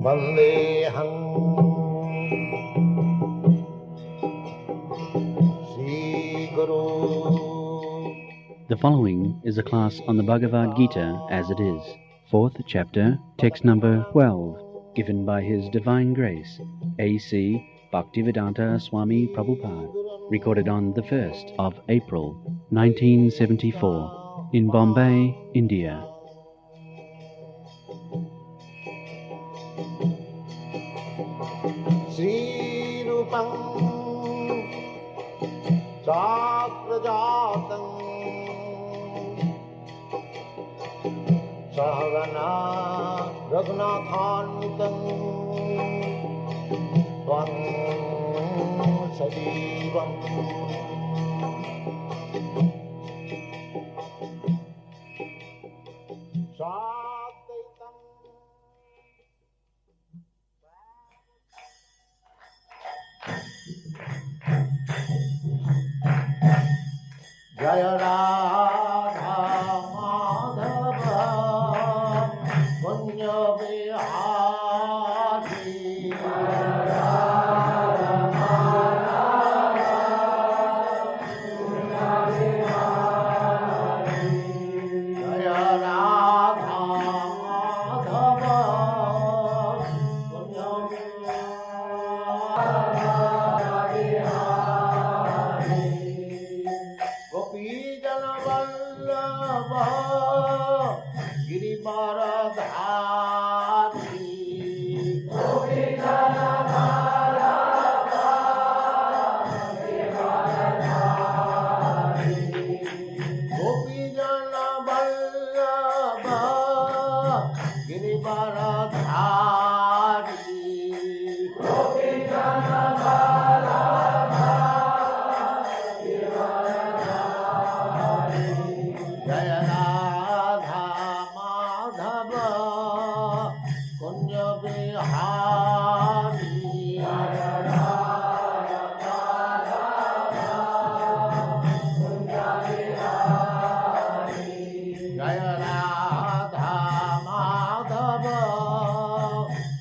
Vandeham Sri Guru. The following is a class on the Bhagavad Gita as it is, 4th chapter, text number 12, given by His Divine Grace, A.C. Bhaktivedanta Swami Prabhupada, recorded on the 1st of April, 1974, in Bombay, India. Sri Rupam Chakrajatam Sahagana Raghunathanvitam Tvam Sajivam Sadvaitam Jaya Radha Madhava Punya Vihari Jaya Radha Madhava Punya Vihari Jaya Radha Madhava Punya Vihari Gopi Jana Vallabha Girivaradhari Gopi Jana Vallabha Girivaradhari Gopi Jana Vallabha Girivaradhari Gopi Jana Vallabha Jaya Radha Madhava Kunya Vihari Jaya Radha Madhava Kunya Vihari Jaya Radha Madhava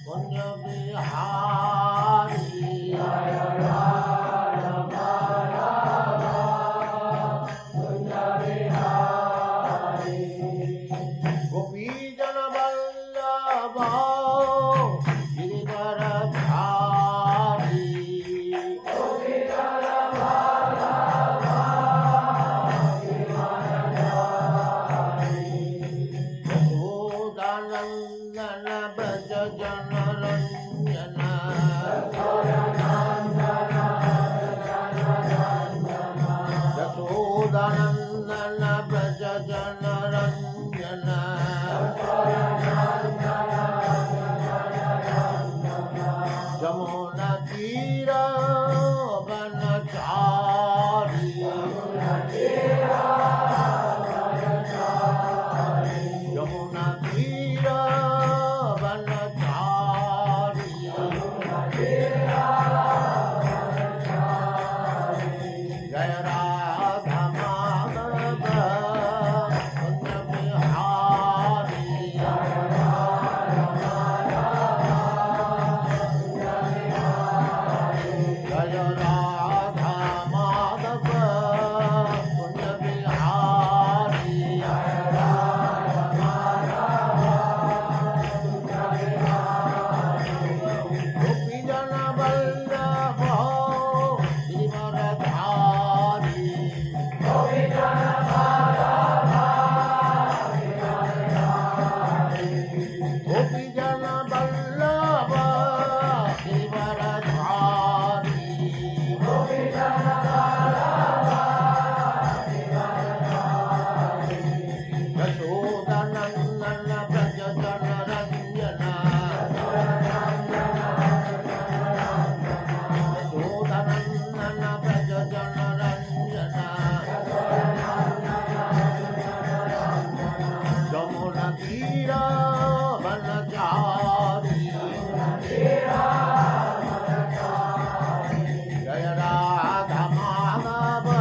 Kunya Vihari Jaya Radha Madhava Kunya Vihari Gopi Jana Vallabha Girivaradhari Gopi Jana Vallabha Girivaradhari Yashodanandana Braja Jana Ranjana Yashodanandana Braja Jana Ranjana Jamuna Tira Vanachari Jamuna Tira Vanachari Jaya Radha Madhava Kunya Vihari Jaya Radha Madhava Kunya Vihari Gopi Jana Vallabha Girivaradhari Gopi Jana Vallabha Gopi Jana Vallabha Girivaradhari Gopi Jana Vallabha Yashodanandana Braja Jana Ranjana Yashodanandana Braja Jana Ranjana Jamuna Tira Vanachari Jaya Radha Madhava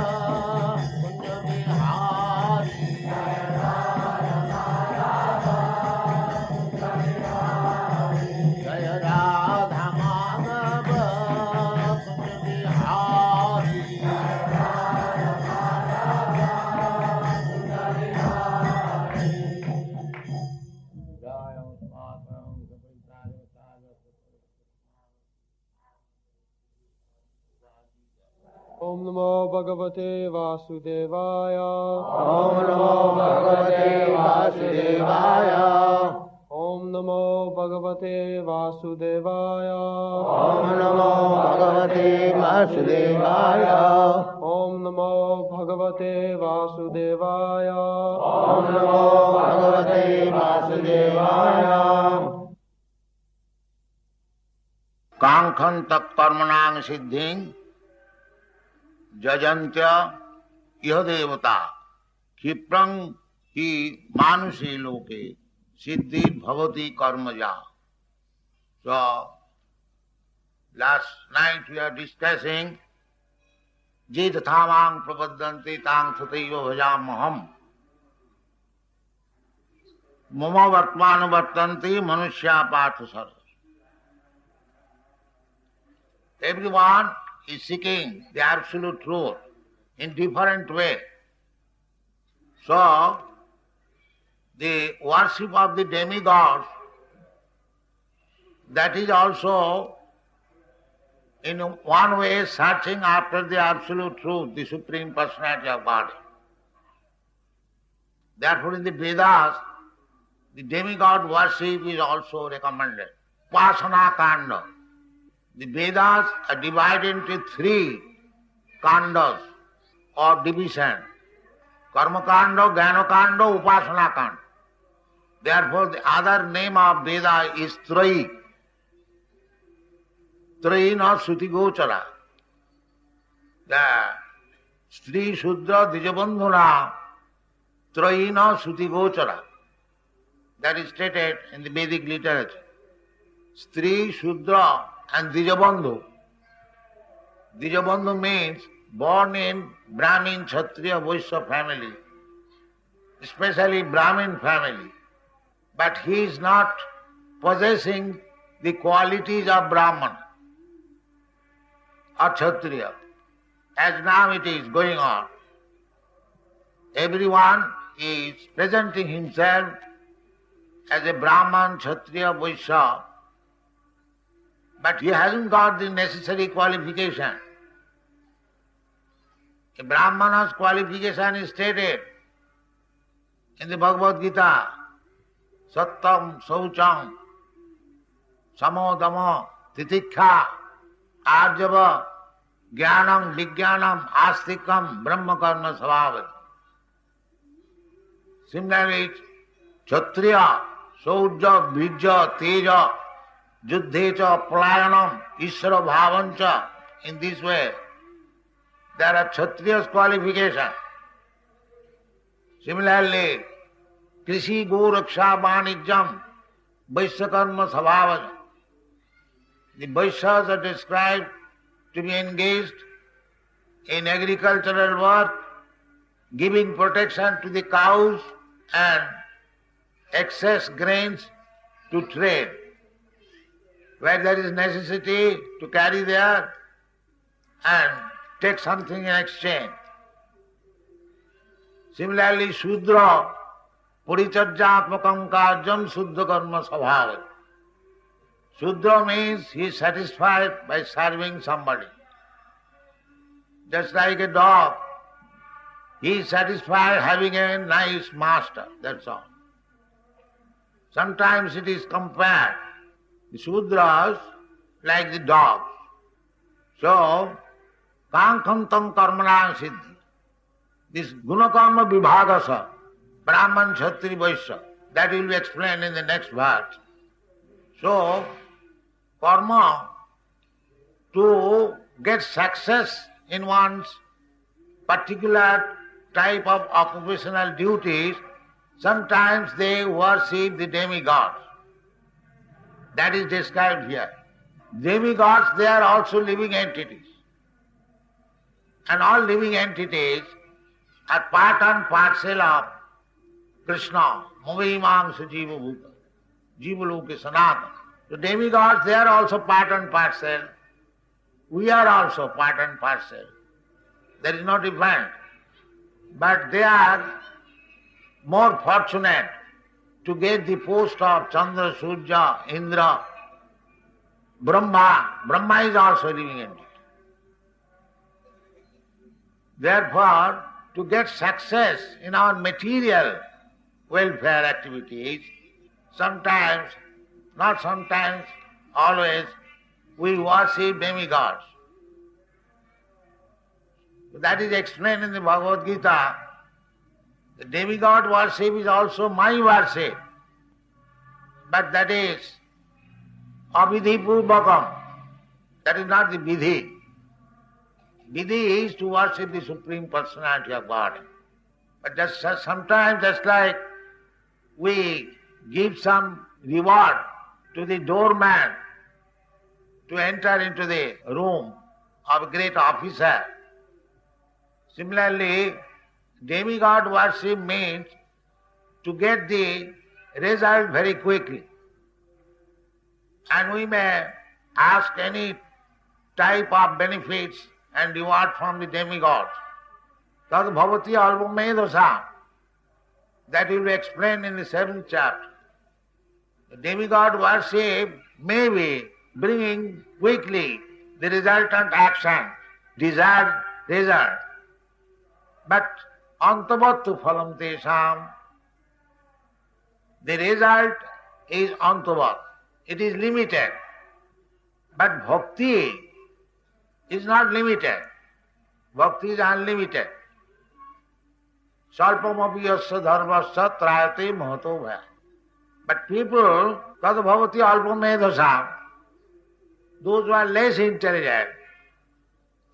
Kunya Vihari Jaya Radha Madhava Om Namo Bhagavate Vasudevaya. Om Namo Bhagavate Vasudevaya. Om Namo Bhagavate Vasudevaya. Om Namo Bhagavate Vasudevaya. Om Namo Bhagavate Vasudevaya. Om Namo Bhagavate Vasudevaya. कांक्षन्त कर्मणां सिद्धिं जजन्त्य इह देवता क्षिप्रं हि मानुषे लोके सिद्धि भवति कर्मजा. So last night we are discussing je tathamang prapadanti tang sataiva bhajamaham mama vartmanu vartanti manushya partha sarva. Everyone is seeking the absolute truth in different way. So, the worship of the demigods, that is also in one way searching after the absolute truth, the Supreme Personality of Godhead. Therefore in the Vedas, the demigod worship is also recommended. Upasana Kanda. The Vedas are divided into 3 kandas or division. Karma Kanda, Jnana Kanda, Upasana Kanda. Therefore the other name of Veda is Trayi. Trayi not Suti Gochara. The Stri Shudra Dijabandhuna Trayi not Suti Gochara. That is stated in the Vedic literature. Stri Shudra and Dijabandhu. Dijabandhu means born in Brahmin, Kshatriya, Vaishya family, especially Brahmin family. But he is not possessing the qualities of Brahman or Kshatriya, as now it is going on. Everyone is presenting himself as a Brahman, Kshatriya, Vaishya, but he hasn't got the necessary qualification. A Brahmana's qualification is stated in the Bhagavad Gita. Sattam, Saucham, Samodama, Titikha, Arjava, Jnanam, Vijnanam, Astikam, Brahma Karma Svabhat. Similarly, Kshatriya, Sauja, Vijja, Teja, Juddhecha, Palayanam, Ishvara Bhavancha. In this way, there are Kshatriya's qualification. Similarly, Krishi Goraksha Vanijjam, Vaishya Karma Sabhavana. The Vaishyas are described to be engaged in agricultural work, giving protection to the cows and excess grains to trade. Where there is necessity to carry there and take something in exchange. Similarly, Shudra, Puricharjatmakam Karjam Suddha Karma Sabhavat. Shudra means he is satisfied by serving somebody. Just like a dog, he is satisfied having a nice master, that's all. Sometimes it is compared, the Shudras like the dogs. So, Kankhantam Karmanam Siddhi. This Gunakarma Vibhagasa, Brahman, Kshatri, Vaishya, that will be explained in the next verse. So, karma, to get success in one's particular type of occupational duties, sometimes they worship the demigods. That is described here. Demigods, they are also living entities. And all living entities are part and parcel of Krishna, Mavimamsa Jiva Bhuta, Jiva Loke Sanatana. So demigods, they are also part and parcel. We are also part and parcel. There is no difference. But they are more fortunate to get the post of Chandra, Surya, Indra, Brahma. Brahma is also a living entity. Therefore, to get success in our material welfare activities, sometimes, not sometimes, always, we worship demigods. That is explained in the Bhagavad Gita. The demigod worship is also my worship, but that is avidhi purvakam. That is not the vidhi. Vidhi is to worship the Supreme Personality of God. But sometimes just like we give some reward to the doorman to enter into the room of a great officer, similarly, demigod worship means to get the result very quickly. And we may ask any type of benefits and reward from the demigods. Tad bhavati alpamedasa. That will be explained in the 7th chapter. The demigod worship may be bringing quickly the resultant action, desired result. But antavattu phalam tesam, the result is antavat. It is limited. But bhakti is not limited. Bhakti is unlimited. Salpamapi yasya dharmasya trayate mahato bhaya. But people, tad bhavati alpamedasam, those who are less intelligent,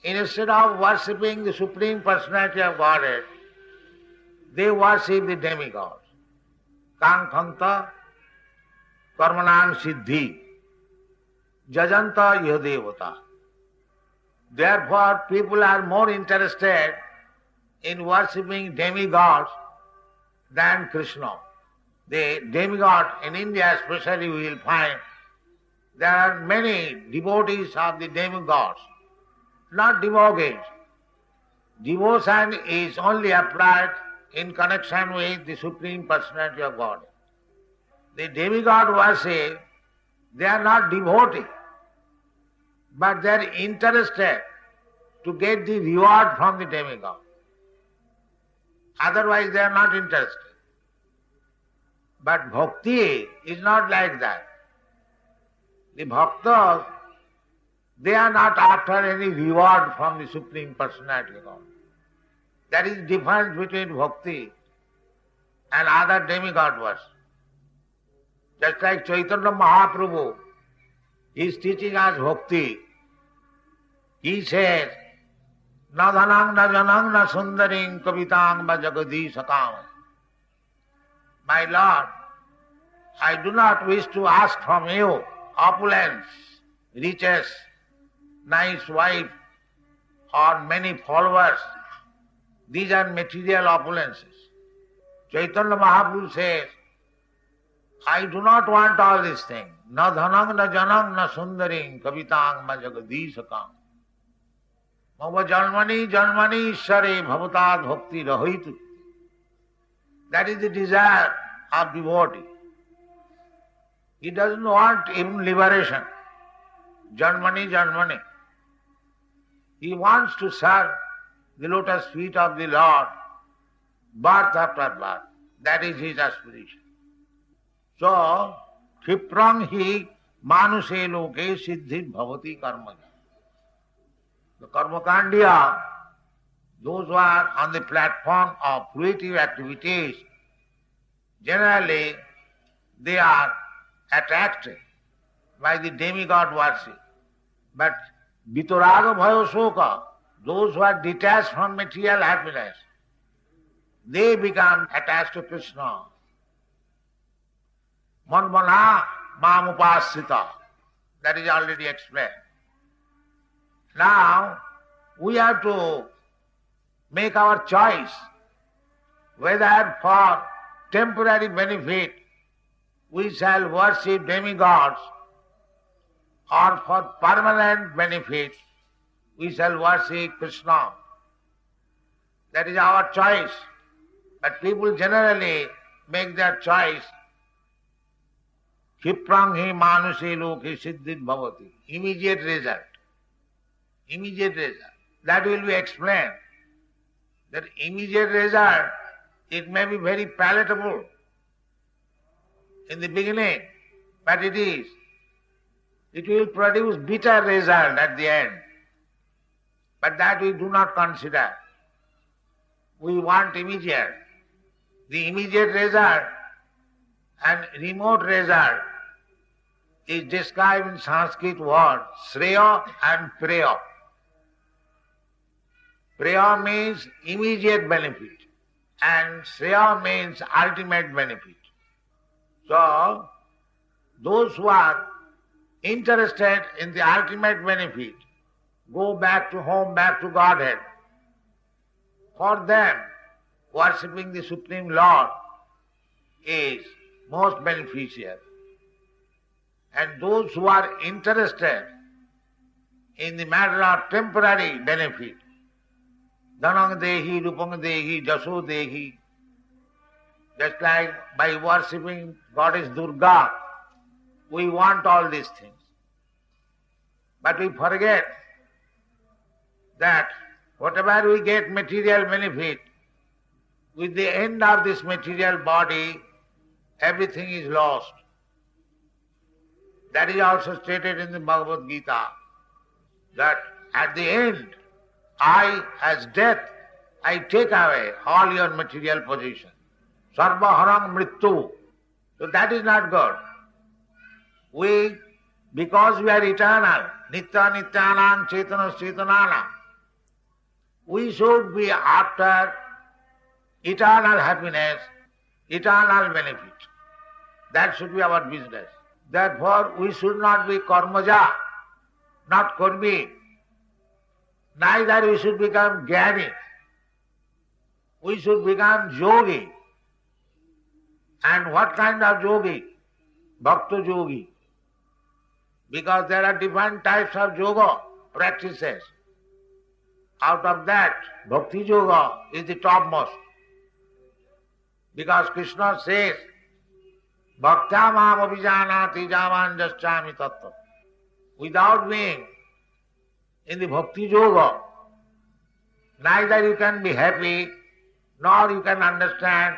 instead of worshipping the Supreme Personality of Godhead, they worship the demigods. Kankhanta karmanan siddhi jajanta yadevata. Therefore, people are more interested in worshipping demigods than Krishna. The demigod in India especially we will find there are many devotees of the demigods, not devotees. Devotion is only applied in connection with the Supreme Personality of God. The demigod worship, they are not devotees, but they are interested to get the reward from the demigod. Otherwise they are not interested. But bhakti is not like that. The bhaktas, they are not after any reward from the Supreme Personality of God. That is the difference between bhakti and other demigod worship. Just like Chaitanya Mahaprabhu, he is teaching us bhakti. He says, na dhanang na janang na sundaring kavitang va jagadi sakam. My Lord, I do not wish to ask from you opulence, riches, nice wife, or many followers. These are material opulences. Chaitanya Mahaprabhu says, I do not want all these things. Na dhanang na janang na sundaring kavitang ma jagadisakam. Mava janmani janmani ishare bhavatad bhakti rahitu. That is the desire of devotee. He doesn't want even liberation. Janmani janmani. He wants to serve the lotus feet of the Lord, birth after birth. That is his aspiration. So, Khiprang hi manuse loke siddhit bhavati karma. The karmakandiya, those who are on the platform of fruitive activities, generally they are attracted by the demigod worship. But vitaraga bhayo soka, those who are detached from material happiness, they become attached to Krishna. Manmana mamupasita, that is already explained. Now, we have to make our choice whether for temporary benefit we shall worship demigods or for permanent benefit we shall worship Krishna. That is our choice. But people generally make their choice. Khiprang hi manuse loke siddhit bhavati. Immediate result. Immediate result. That will be explained that immediate result, it may be very palatable in the beginning, but it will produce bitter result at the end. But that we do not consider. We want immediate. The immediate result and remote result is described in Sanskrit word Shreya and Preya. Preya means immediate benefit and Shreya means ultimate benefit. So, those who are interested in the ultimate benefit go back to home, back to Godhead. For them, worshipping the Supreme Lord is most beneficial. And those who are interested in the matter of temporary benefit, dhanang dehi, rupang dehi, jaso dehi, just like by worshipping Goddess Durga, we want all these things. But we forget that whatever we get material benefit, with the end of this material body, everything is lost. That is also stated in the Bhagavad Gita, that at the end, I, as death, I take away all your material possession. Sarva harang mrityu. So that is not good. Because we are eternal, nitya nityanam chetana chetanana, we should be after eternal happiness, eternal benefit. That should be our business. Therefore, we should not be karmaja, not karmi. Neither we should become jnani. We should become yogi. And what kind of yogi? Bhakta yogi. Because there are different types of yoga practices. Out of that, bhakti yoga is the topmost. Because Krishna says, bhakta mam abhijanati javan jaschami tattva. Without being in the bhakti yoga, neither you can be happy, nor you can understand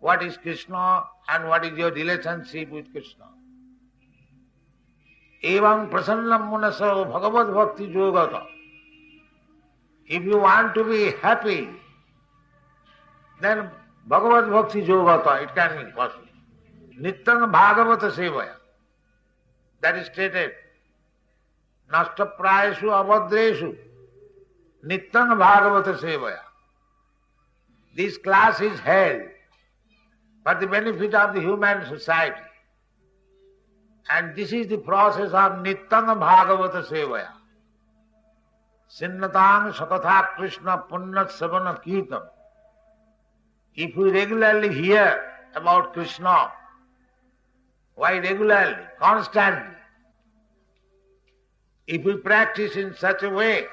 what is Krishna and what is your relationship with Krishna. Evam prasannam munaso bhagavad bhakti yogata. If you want to be happy, then Bhagavad Bhakti Yogata, it can be possible. Nityam Bhagavata Sevaya. That is stated. Nasta prayeshu abhadreshu. Nityam Bhagavata Sevaya. This class is held for the benefit of the human society. And this is the process of Nityam Bhagavata Sevaya. Sinnatang Sakatha Krishna Punnat Savana Kirtan. If we regularly hear about Krishna, why regularly, constantly? If we practice in such a way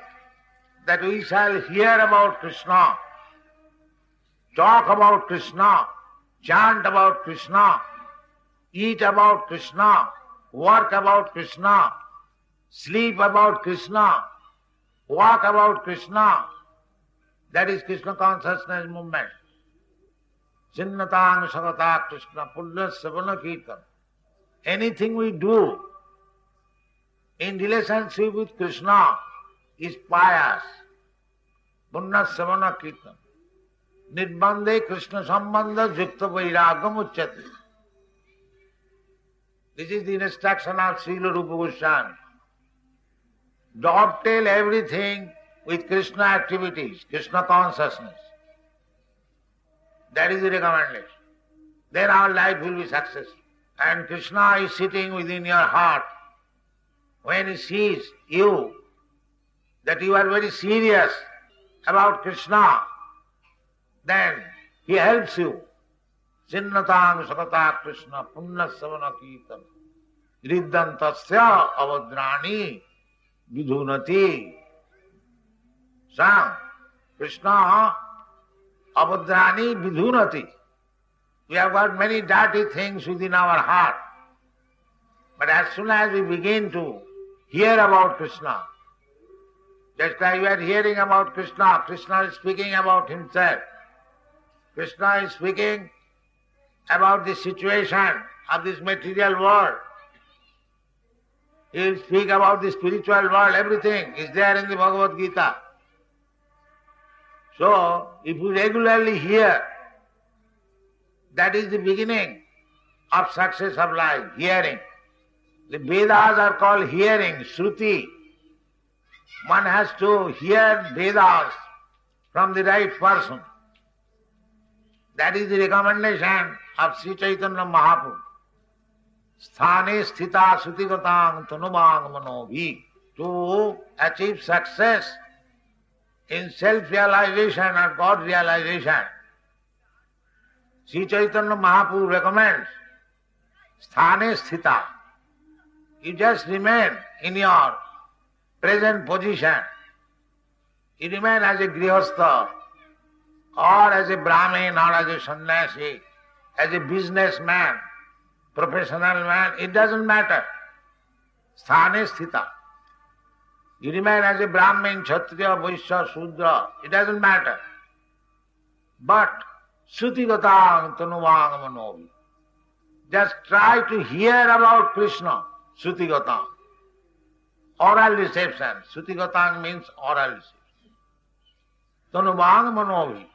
that we shall hear about Krishna, talk about Krishna, chant about Krishna, eat about Krishna, work about Krishna, sleep about Krishna, walk about Krishna, that is Krishna consciousness movement. Chinnatang Sagata Krishna Punya Savana Kirtan. Anything we do in relationship with Krishna is pious. Punya Savana Kirtan. Nirbandhe Krishna Sambandha Jukta Vairagam Uchyate. This is the instruction of Srila Rupa Goswami. Dovetail everything with Krishna activities, Krishna consciousness. That is the recommendation. Then our life will be successful. And Krishna is sitting within your heart. When he sees you, that you are very serious about Krishna, then he helps you. Chinnatang Sakata Krishna Punna Savana Kirtan Riddantasya Avadrani Vidhunati. Sam, Krishna Avadrani Vidhunati. We have got many dirty things within our heart. But as soon as we begin to hear about Krishna, Just like we are hearing about Krishna, Krishna is speaking about himself. Krishna is speaking about the situation of this material world. He will speak about the spiritual world, everything is there in the Bhagavad Gita. So, if you regularly hear, that is the beginning of success of life, hearing. The Vedas are called hearing, Shruti. One has to hear Vedas from the right person. That is the recommendation of Sri Chaitanya Mahaprabhu. Sthane sthita sutigatang tanubang manobhi. To achieve success in self-realization or God realization, Sri Chaitanya Mahaprabhu recommends sthane sthita. You just remain in your present position. You remain as a grihastha, or as a Brahmin, or as a sannyasi, as a businessman, professional man, it doesn't matter. Sthane sthita. You remain as a Brahmin, Kshatriya, Vaishya, Shudra, it doesn't matter. But Sutigatang Tanuvang Manovi. Just try to hear about Krishna, Sutigatang. Oral reception. Sutigatang means oral reception. Tanuvang Manovi.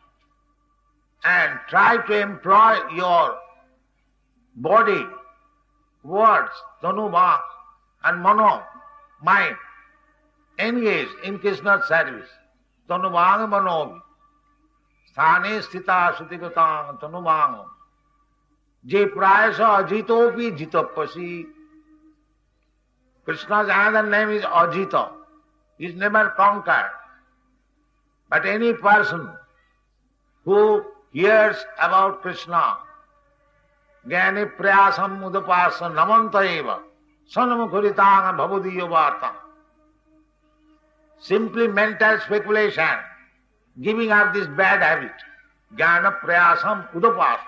And try to employ your body, words, tanuvang, and mano, mind, engage in Krishna's service. Tanuvang manovi. Sthane sthita sutigatang tanuvang. Je prayasa ajitopi jitapasi. Krishna's another name is Ajita. He is never conquered. But any person who hears about Krishna, Jnani prayasam udapasa namanta eva sanamukhuritanga bhavadiya vartam. Simply mental speculation, giving up this bad habit, jnana prayasam udapasa,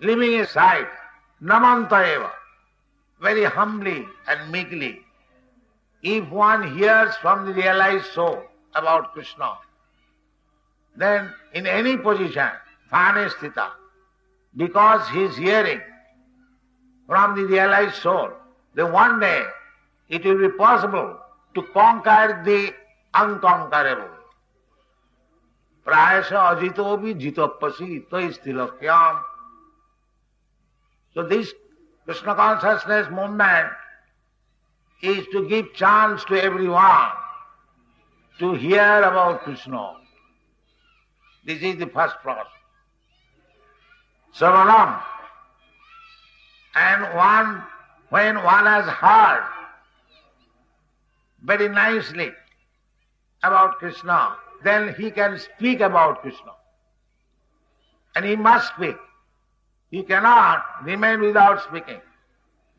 leaving aside, namanta eva, very humbly and meekly. If one hears from the realized soul about Krishna, then in any position, thane sthita, because he is hearing from the realized soul, then one day it will be possible to conquer the unconquerable. Prayasa ajitopi jitapasi taistilakyam. So this Krishna consciousness movement is to give chance to everyone to hear about Krishna. This is the first process. Sravanam. And when one has heard very nicely about Krishna, then he can speak about Krishna. And he must speak. He cannot remain without speaking.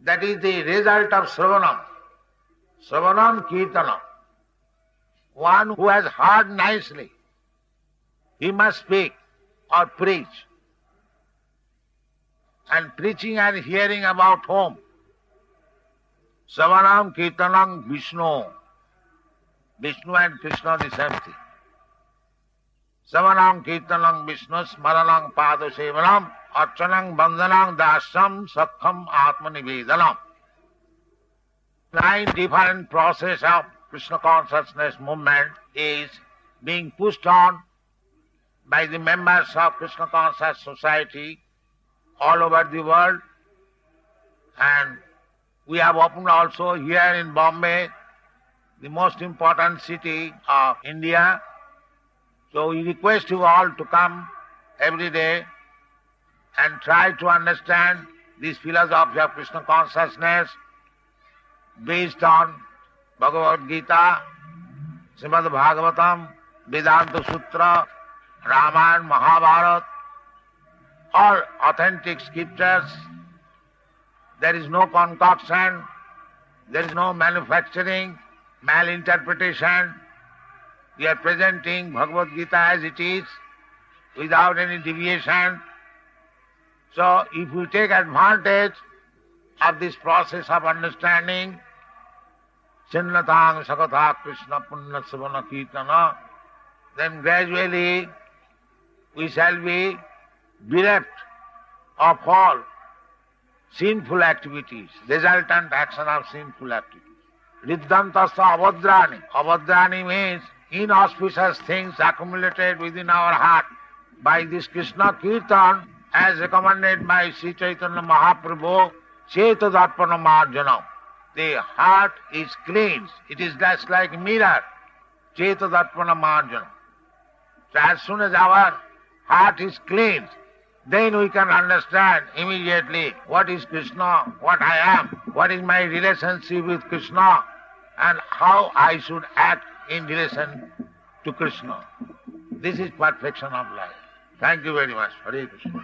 That is the result of Sravanam. Sravanam Kirtanam. One who has heard nicely, he must speak or preach. And preaching and hearing about whom? Savanam Kirtanam Vishnu. Vishnu and Krishna the same thing. Savanam Kirtanam Vishnu Smaranam Pada Sevanam Archanam Bandhanam Dasam Sakham Atmanivedanam. 9 different process of Krishna consciousness movement is being pushed on by the members of Krishna Conscious Society all over the world, and we have opened also here in Bombay, the most important city of India. So we request you all to come every day and try to understand this philosophy of Krishna consciousness based on Bhagavad Gita, Srimad Bhagavatam, Vedanta Sutra, Ramayana, Mahabharata, all authentic scriptures. There is no concoction, there is no manufacturing, malinterpretation. We are presenting Bhagavad Gita as it is, without any deviation. So if we take advantage of this process of understanding Chinnatang Sakatha Krishna Punna Savana Kirtana, then gradually we shall be bereft of all sinful activities, resultant action of sinful activities. Riddhantasta avadrani. Avadrani means inauspicious things accumulated within our heart. By this Krishna Kirtan, as recommended by Sri Chaitanya Mahaprabhu, Chetadarpana Marjanam. The heart is cleansed. It is just like a mirror. Chetadarpana Marjanam. So as soon as our heart is cleansed, then we can understand immediately what is Krishna, what I am, what is my relationship with Krishna, and how I should act in relation to Krishna. This is perfection of life. Thank you very much. Hare Krishna.